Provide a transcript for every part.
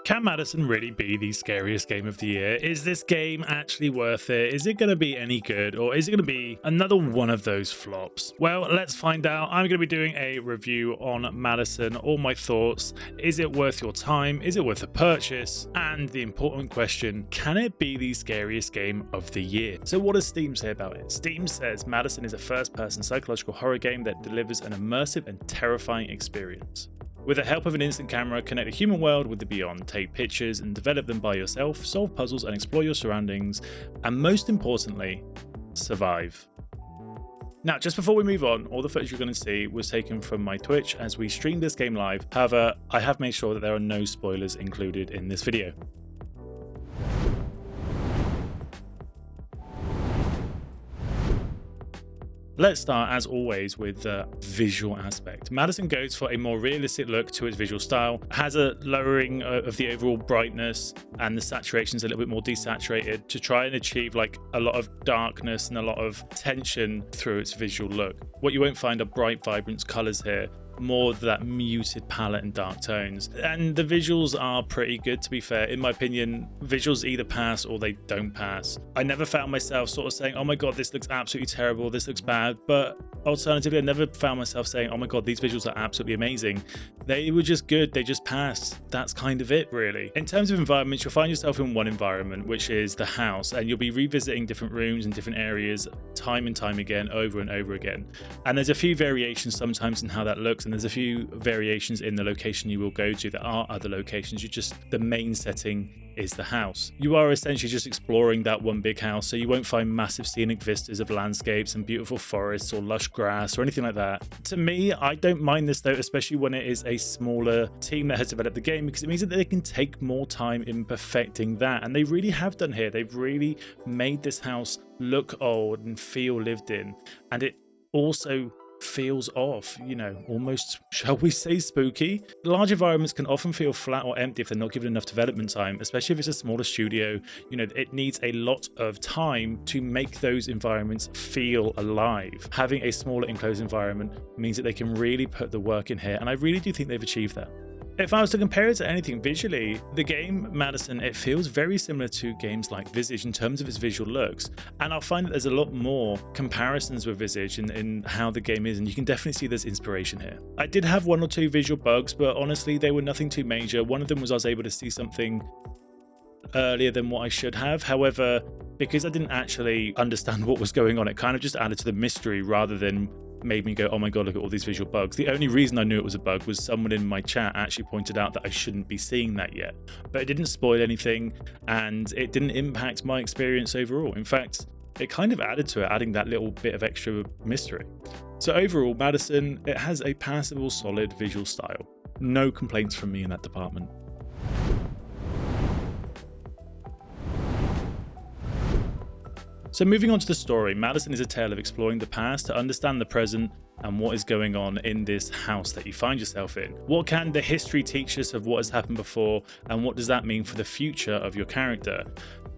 Can Madison really be the scariest game of the year? Is this game actually worth it? Is it going to be any good, or is it going to be another one of those flops? Well, let's find out. I'm going to be doing a review on Madison, all my thoughts. Is it worth your time? Is it worth a purchase? And the important question, can it be the scariest game of the year? So what does Steam say about it? Steam says Madison is a first-person psychological horror game that delivers an immersive and terrifying experience. With the help of an instant camera, connect the human world with the beyond, take pictures and develop them by yourself, solve puzzles and explore your surroundings, and most importantly, survive. Now, just before we move on, all the footage you're going to see was taken from my Twitch as we streamed this game live. However, I have made sure that there are no spoilers included in this video. Let's start, as always, with the visual aspect. Madison goes for a more realistic look to its visual style, has a lowering of the overall brightness, and the saturation's a little bit more desaturated to try and achieve like a lot of darkness and a lot of tension through its visual look. What you won't find are bright, vibrant colors here, more of that muted palette and dark tones. And the visuals are pretty good, to be fair. In my opinion, visuals either pass or they don't pass. I never found myself sort of saying, oh my god, this looks absolutely terrible, this looks bad, but alternatively, I never found myself saying, oh my god, these visuals are absolutely amazing. They were just good, they just passed. That's kind of it, really. In terms of environments, you'll find yourself in one environment, which is the house, and you'll be revisiting different rooms and different areas time and time again, over and over again. And there's a few variations sometimes in how that looks, and there's a few variations in the location you will go to. There are other locations, the main setting is the house. You are essentially just exploring that one big house, so you won't find massive scenic vistas of landscapes and beautiful forests or lush grass or anything like that. To me, I don't mind this though, especially when it is a smaller team that has developed the game, because it means that they can take more time in perfecting that, and they really have done here. They've really made this house look old and feel lived in, and it also feels off, almost, shall we say, spooky. Large environments can often feel flat or empty if they're not given enough development time, especially if it's a smaller studio. It needs a lot of time to make those environments feel alive. Having a smaller enclosed environment means that they can really put the work in here, and I really do think they've achieved that. If I was to compare it to anything visually, the game Madison, it feels very similar to games like Visage in terms of its visual looks, and I'll find that there's a lot more comparisons with Visage in how the game is, and you can definitely see there's inspiration here. I did have one or two visual bugs, but honestly they were nothing too major. One of them was I was able to see something earlier than what I should have. However, because I didn't actually understand what was going on, it kind of just added to the mystery rather than made me go, oh my god, look at all these visual bugs. The only reason I knew it was a bug was someone in my chat actually pointed out that I shouldn't be seeing that yet. But it didn't spoil anything, and it didn't impact my experience overall. In fact, it kind of added to it, adding that little bit of extra mystery. So overall, Madison, it has a passable, solid visual style. No complaints from me in that department. So moving on to the story, Madison is a tale of exploring the past to understand the present and what is going on in this house that you find yourself in. What can the history teach us of what has happened before, and what does that mean for the future of your character?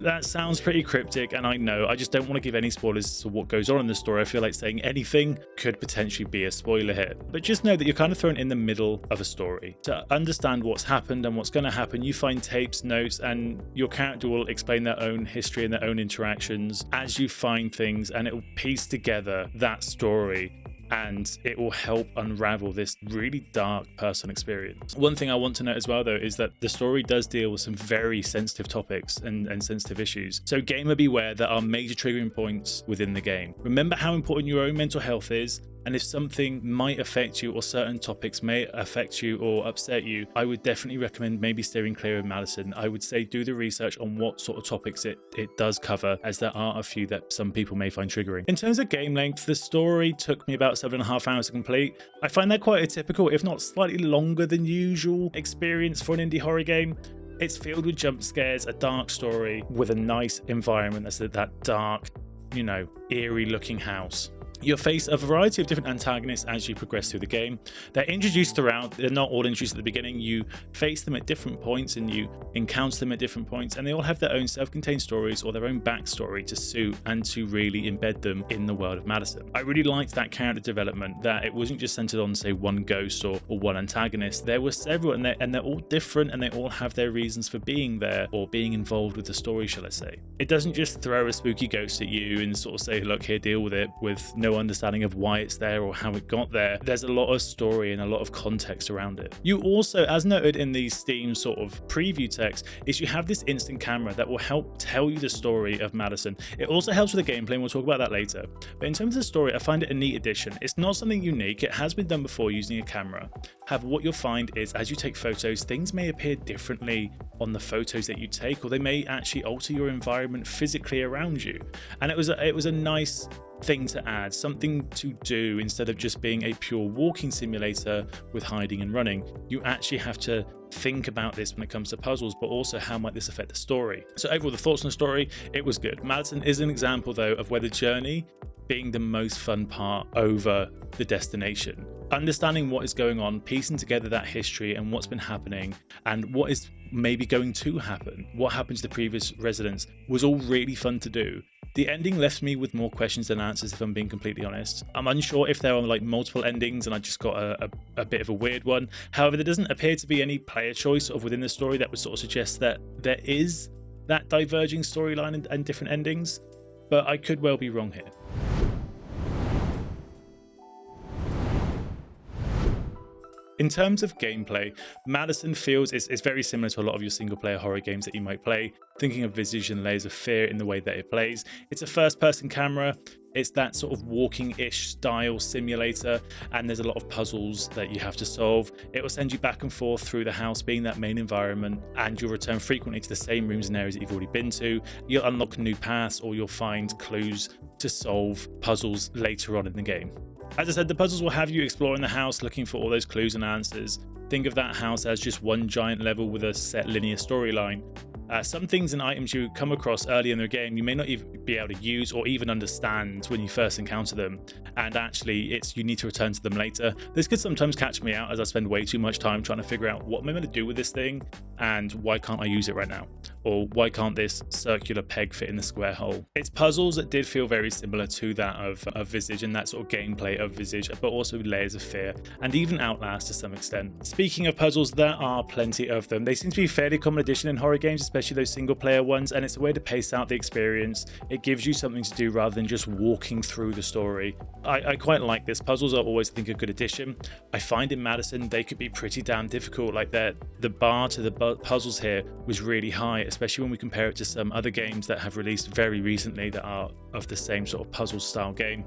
That sounds pretty cryptic, and I know, I just don't want to give any spoilers to what goes on in the story. I feel like saying anything could potentially be a spoiler here. But just know that you're kind of thrown in the middle of a story. To understand what's happened and what's going to happen, you find tapes, notes, and your character will explain their own history and their own interactions as you find things, and it will piece together that story, and it will help unravel this really dark personal experience. One thing I want to note as well though is that the story does deal with some very sensitive topics and sensitive issues. So gamer beware, there are major triggering points within the game. Remember how important your own mental health is, and if something might affect you or certain topics may affect you or upset you, I would definitely recommend maybe steering clear of Madison. I would say do the research on what sort of topics it does cover, as there are a few that some people may find triggering. In terms of game length, the story took me about 7.5 hours to complete. I find that quite a typical, if not slightly longer than usual, experience for an indie horror game. It's filled with jump scares, a dark story with a nice environment. That's that dark, eerie looking house. You'll face a variety of different antagonists as you progress through the game. They're introduced throughout, they're not all introduced at the beginning. You face them at different points and you encounter them at different points, and they all have their own self-contained stories or their own backstory to suit and to really embed them in the world of Madison. I really liked that character development, that it wasn't just centered on, say, one ghost or one antagonist. There were several, and they're all different, and they all have their reasons for being there or being involved with the story, shall I say. It doesn't just throw a spooky ghost at you and sort of say, look, here, deal with it, with no understanding of why it's there or how it got there. There's a lot of story and a lot of context around it. You also, as noted in the Steam sort of preview text, is you have this instant camera that will help tell you the story of Madison. It also helps with the gameplay, and we'll talk about that later. But in terms of the story, I find it a neat addition. It's not something unique. It has been done before using a camera. However, what you'll find is as you take photos, things may appear differently on the photos that you take, or they may actually alter your environment physically around you. And it was a nice thing to add, something to do instead of just being a pure walking simulator with hiding and running. You actually have to think about this when it comes to puzzles, but also how might this affect the story. So overall, the thoughts on the story, it was good. Madison is an example though of where the journey being the most fun part over the destination. Understanding what is going on, piecing together that history and what's been happening and what is maybe going to happen, what happened to the previous residents, was all really fun to do. The ending left me with more questions than answers, if I'm being completely honest. I'm unsure if there are like multiple endings and I just got a bit of a weird one. However, there doesn't appear to be any player choice sort of within the story that would sort of suggest that there is that diverging storyline and different endings, but I could well be wrong here. In terms of gameplay, Madison feels it's very similar to a lot of your single-player horror games that you might play, thinking of Visage and Layers of Fear in the way that it plays. It's a first-person camera, it's that sort of walking-ish style simulator, and there's a lot of puzzles that you have to solve. It will send you back and forth through the house, being that main environment, and you'll return frequently to the same rooms and areas that you've already been to. You'll unlock new paths, or you'll find clues to solve puzzles later on in the game. As I said, the puzzles will have you exploring the house, looking for all those clues and answers. Think of that house as just one giant level with a set linear storyline. Some things and items you come across early in the game you may not even be able to use or even understand when you first encounter them, and actually you need to return to them later. This could sometimes catch me out as I spend way too much time trying to figure out what am I going to do with this thing and why can't I use it right now, or why can't this circular peg fit in the square hole. It's puzzles that did feel very similar to that of Visage and that sort of gameplay of Visage, but also Layers of Fear and even Outlast to some extent. Speaking of puzzles, there are plenty of them. They seem to be a fairly common addition in horror games, especially those single player ones, and it's a way to pace out the experience. It gives you something to do rather than just walking through the story. I quite like this. Puzzles are always, I think, a good addition. I find in Madison they could be pretty damn difficult. Like the bar to the puzzles here was really high, especially when we compare it to some other games that have released very recently that are of the same sort of puzzle style game.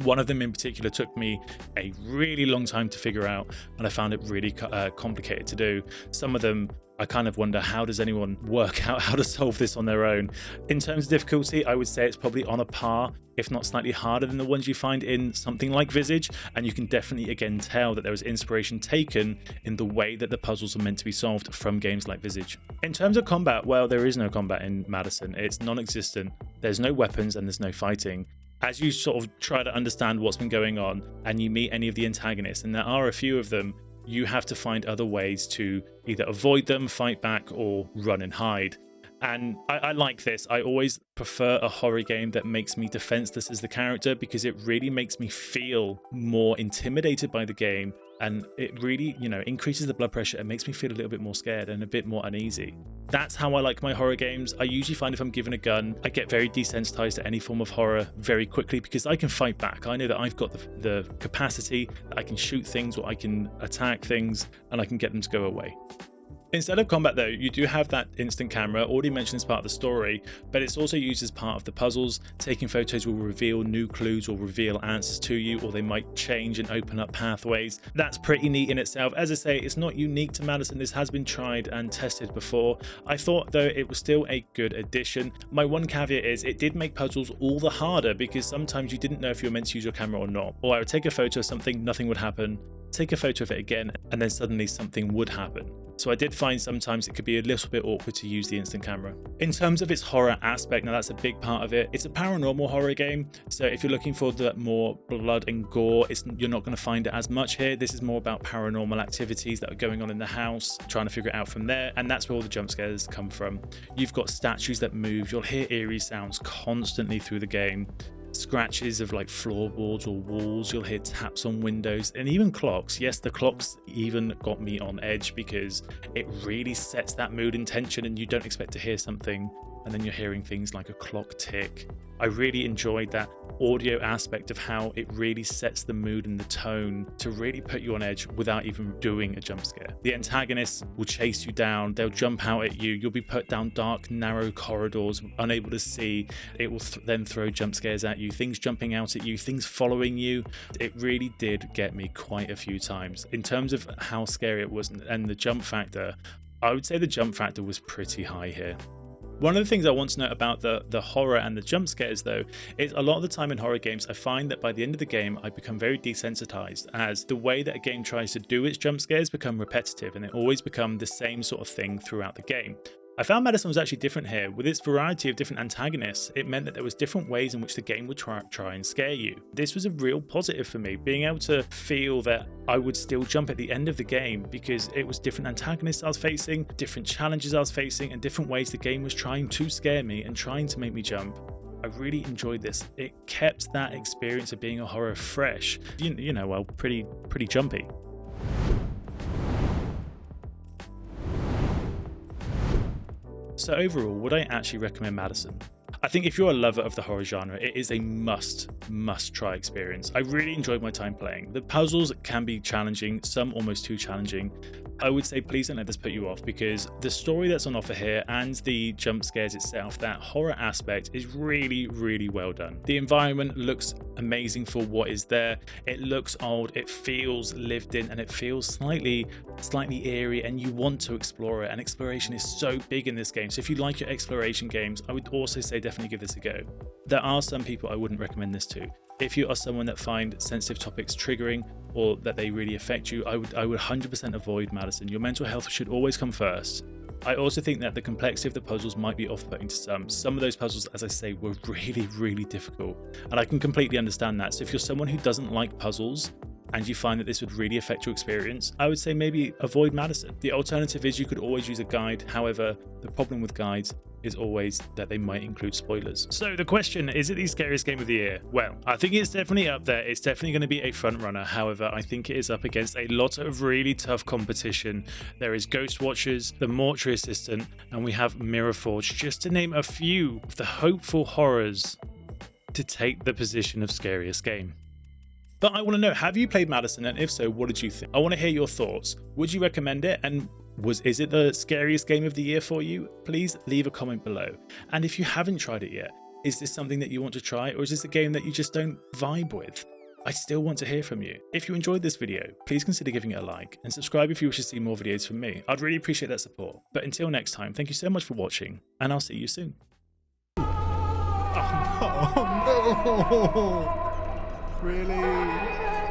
One of them in particular took me a really long time to figure out, and I found it really complicated to do. Some of them I kind of wonder, how does anyone work out how to solve this on their own? In terms of difficulty, I would say it's probably on a par, if not slightly harder than the ones you find in something like Visage, and you can definitely again tell that there was inspiration taken in the way that the puzzles are meant to be solved from games like Visage. In terms of combat, well, there is no combat in Madison. It's non-existent. There's no weapons and there's no fighting. As you sort of try to understand what's been going on and you meet any of the antagonists, and there are a few of them, you have to find other ways to either avoid them, fight back, or run and hide. And I like this. I always prefer a horror game that makes me defenseless as the character, because it really makes me feel more intimidated by the game, and it really, increases the blood pressure and makes me feel a little bit more scared and a bit more uneasy. That's how I like my horror games. I usually find if I'm given a gun, I get very desensitized to any form of horror very quickly, because I can fight back. I know that I've got the capacity, that I can shoot things or I can attack things and I can get them to go away. Instead of combat though, you do have that instant camera, already mentioned as part of the story, but it's also used as part of the puzzles. Taking photos will reveal new clues or reveal answers to you, or they might change and open up pathways. That's pretty neat in itself. As I say, it's not unique to Madison. This has been tried and tested before. I thought though it was still a good addition. My one caveat is it did make puzzles all the harder, because sometimes you didn't know if you were meant to use your camera or not. Or I would take a photo of something, nothing would happen. Take a photo of it again, and then suddenly something would happen. So I did find sometimes it could be a little bit awkward to use the instant camera. In terms of its horror aspect, now that's a big part of it. It's a paranormal horror game, so if you're looking for the more blood and gore, you're not going to find it as much here. This is more about paranormal activities that are going on in the house, trying to figure it out from there, and that's where all the jump scares come from. You've got statues that move, you'll hear eerie sounds constantly through the game. Scratches of like floorboards or walls, you'll hear taps on windows, and even clocks. Yes, the clocks even got me on edge because it really sets that mood and tension, and you don't expect to hear something and then you're hearing things like a clock tick. I really enjoyed that audio aspect of how it really sets the mood and the tone to really put you on edge without even doing a jump scare. The antagonists will chase you down, they'll jump out at you, you'll be put down dark, narrow corridors, unable to see. It will then throw jump scares at you, things jumping out at you, things following you. It really did get me quite a few times. In terms of how scary it was and the jump factor, I would say the jump factor was pretty high here. One of the things I want to note about the horror and the jump scares though, is a lot of the time in horror games I find that by the end of the game I become very desensitized, as the way that a game tries to do its jump scares become repetitive and it always become the same sort of thing throughout the game. I found Madison was actually different here. With its variety of different antagonists, it meant that there was different ways in which the game would try and scare you. This was a real positive for me, being able to feel that I would still jump at the end of the game because it was different antagonists I was facing, different challenges I was facing, and different ways the game was trying to scare me and trying to make me jump. I really enjoyed this. It kept that experience of being a horror fresh. You know, well, pretty jumpy. So overall, would I actually recommend Madison? I think if you're a lover of the horror genre, it is a must try experience. I really enjoyed my time playing. The puzzles can be challenging, some almost too challenging. I would say please don't let this put you off, because the story that's on offer here and the jump scares itself, that horror aspect is really well done. The environment looks amazing for what is there. It looks old, it feels lived in, and it feels slightly eerie, and you want to explore it, and exploration is so big in this game. So if you like your exploration games, I would also say definitely give this a go. There are some people I wouldn't recommend this to. If you are someone that find sensitive topics triggering or that they really affect you, I would 100% avoid Madison. Your mental health should always come first. I also think that the complexity of the puzzles might be off-putting to some. Some of those puzzles, as I say, were really difficult, and I can completely understand that. So if you're someone who doesn't like puzzles and you find that this would really affect your experience, I would say maybe avoid Madison. The alternative is you could always use a guide. However, the problem with guides is always that they might include spoilers. So the question, is it the scariest game of the year? Well, I think it's definitely up there. It's definitely going to be a front runner. However, I think it is up against a lot of really tough competition. There is Ghost Watchers, The Mortuary Assistant, and we have Mirror Forge, just to name a few of the hopeful horrors to take the position of scariest game. But I want to know, have you played Madison? And if so, what did you think? I want to hear your thoughts. Would you recommend it? And is it the scariest game of the year for you? Please leave a comment below. And if you haven't tried it yet, is this something that you want to try, or is this a game that you just don't vibe with? I still want to hear from you. If you enjoyed this video, please consider giving it a like and subscribe if you wish to see more videos from me. I'd really appreciate that support. But until next time, thank you so much for watching, and I'll see you soon. Oh no! Really?